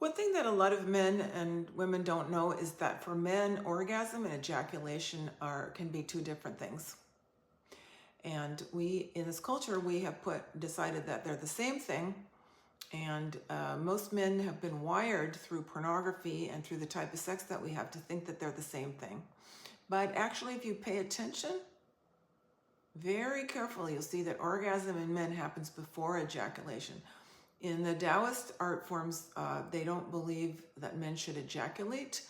One thing that a lot of men and women don't know is that for men, orgasm and ejaculation can be two different things. And we, in this culture, we have decided that they're the same thing. And most men have been wired through pornography and through the type of sex that we have to think that they're the same thing. But actually, if you pay attention very carefully, you'll see that orgasm in men happens before ejaculation. In the Taoist art forms, they don't believe that men should ejaculate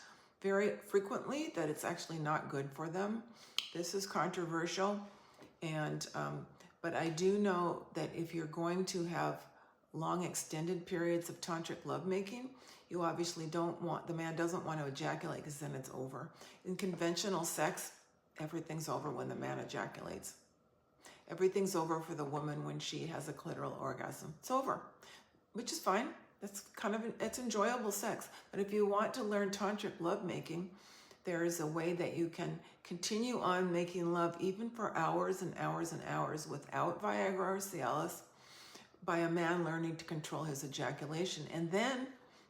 very frequently, that it's actually not good for them. This is controversial, but I do know that if you're going to have long extended periods of tantric lovemaking, you obviously the man doesn't want to ejaculate because then it's over. In conventional sex, everything's over when the man ejaculates. Everything's over for the woman when she has a clitoral orgasm. It's over, which is fine. It's enjoyable sex. But if you want to learn tantric lovemaking, there is a way that you can continue on making love even for hours and hours and hours without Viagra or Cialis by a man learning to control his ejaculation. And then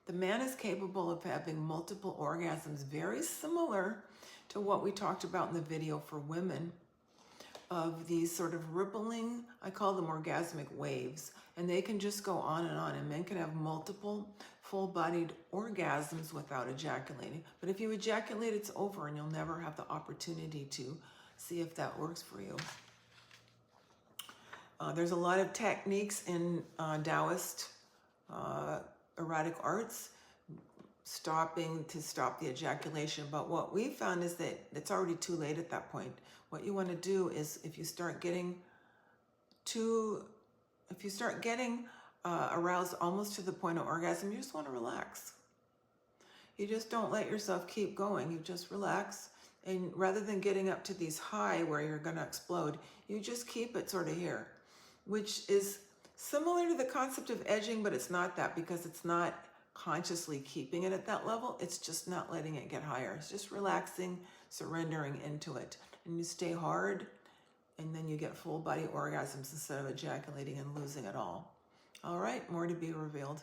the man is capable of having multiple orgasms, very similar to what we talked about in the video for women, of these sort of rippling, I call them orgasmic waves, and they can just go on, and men can have multiple full-bodied orgasms without ejaculating. But if you ejaculate, it's over, and you'll never have the opportunity to see if that works for you. There's a lot of techniques in Taoist erotic arts to stop the ejaculation, but what we found is that it's already too late at that point. What you want to do is, if you start getting aroused almost to the point of orgasm, you just want to relax. You just don't let yourself keep going. You just relax, and rather than getting up to these high where you're going to explode, you just keep it sort of here, which is similar to the concept of edging, but it's not that, because it's not consciously keeping it at that level. It's just not letting it get higher. It's just relaxing, surrendering into it. And you stay hard, and then you get full body orgasms instead of ejaculating and losing it all. All right, more to be revealed.